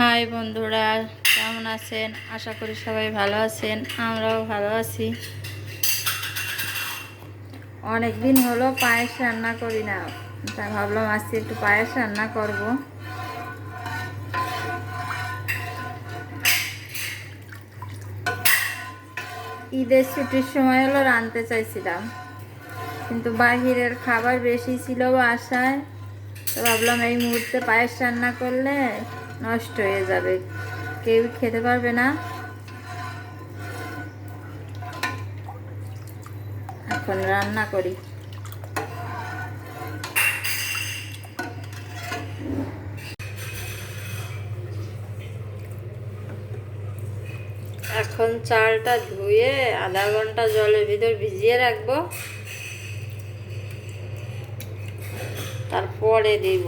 High বন্ধুরা, কেমন আছেন? আশা করি সবাই ভালো আছেন। আমরাও ভালো আছি। অনেক দিন হলো পায়েস রান্না করি না, তাই ভাবলাম আজকে একটু পায়েস রান্না করব। ঈদের ছুটির সময় হলো রাঁধতে চাইছিলাম, কিন্তু বাহিরের খাবার বেশি ছিল বাসায়, তো ভাবলাম এই মুহূর্তে পায়েস রান্না করলে নষ্ট হয়ে যাবে, কেউ খেতে পারবে না। এখন রান্না করি। এখন চালটা ধুয়ে আধা ঘন্টা জলের ভিতর ভিজিয়ে রাখবো, তারপরে দিব।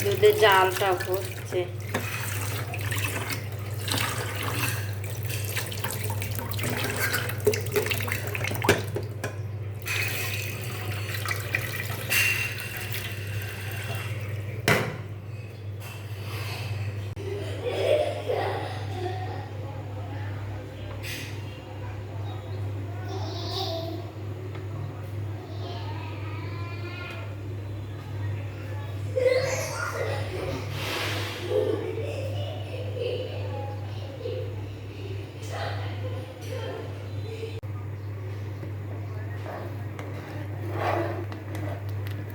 দুধের জালটা হচ্ছে।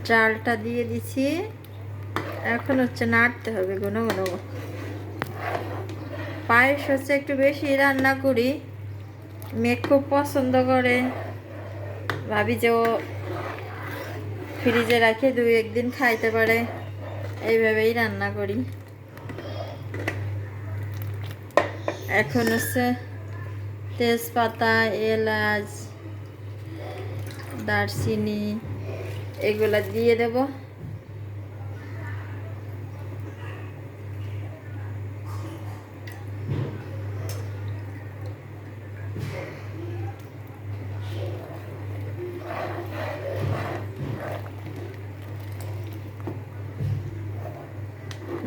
চালটা দিয়ে দিছি, এখন হচ্ছে নাড়তে হবে ঘন ঘন। পায়েস হচ্ছে একটু বেশি রান্না করি, মেয়ে খুব পছন্দ করে। ভাবি যে ও ফ্রিজে রাখে দুই একদিন খাইতে পারে, এইভাবেই রান্না করি। এখন হচ্ছে তেজপাতা, এলাচ, দারচিনি এগুলা দিয়ে দেব।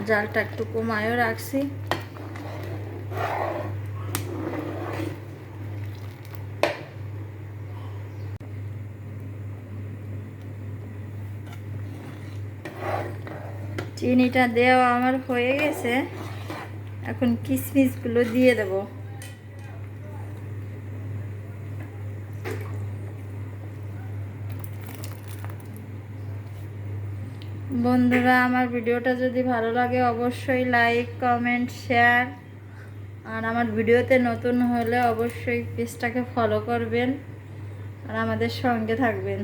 জালটা একটু কমায়ও রাখছি। চিনিটা দেওয়া আমার হয়ে গেছে, এখন কিশমিশগুলো দিয়ে দেব। বন্ধুরা, আমার ভিডিওটা যদি ভালো লাগে অবশ্যই লাইক, কমেন্ট, শেয়ার, আর আমার ভিডিওতে নতুন হলে অবশ্যই পেজটাকে ফলো করবেন আর আমাদের সঙ্গে থাকবেন।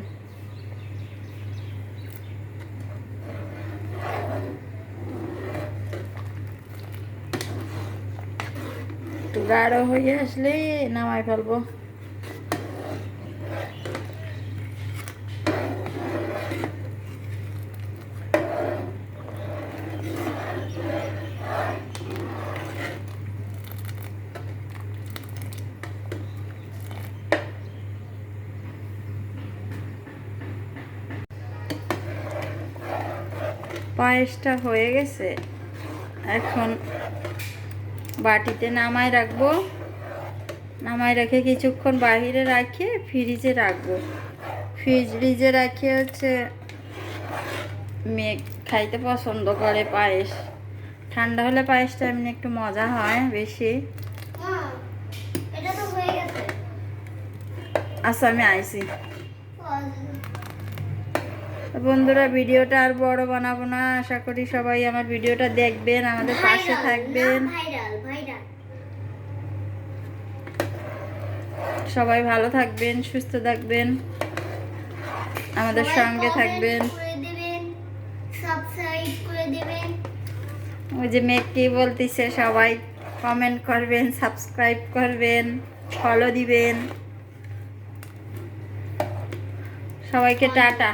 একটু গাঢ় হয়ে আসলেই নামাই ফেলবো। পায়েসটা হয়ে গেছে, এখন বাটিতে নামাই রাখবো। নামাই রেখে কিছুক্ষণ বাহিরে রাখে ফ্রিজে রাখবো। ফ্রিজে রাখে হচ্ছে মেয়ে খাইতে পছন্দ করে পায়েস। ঠান্ডা হলে পায়েসটা এমনি একটু মজা হয় বেশি। আচ্ছা, আমি আইছি। বন্ধুরা, ভিডিওটা আর বড় বানাবো না। আশা করি সবাই আমার ভিডিওটা দেখবেন, আমাদের পাশে থাকবেন। সবাই ভালো থাকবেন, সুস্থ থাকবেন, আমাদের সঙ্গে থাকবেন। ওই যে মেয়ে কি বলতেছে, সবাই কমেন্ট করবেন, সাবস্ক্রাইব করবেন, ফলো দিবেন। সবাইকে টাটা।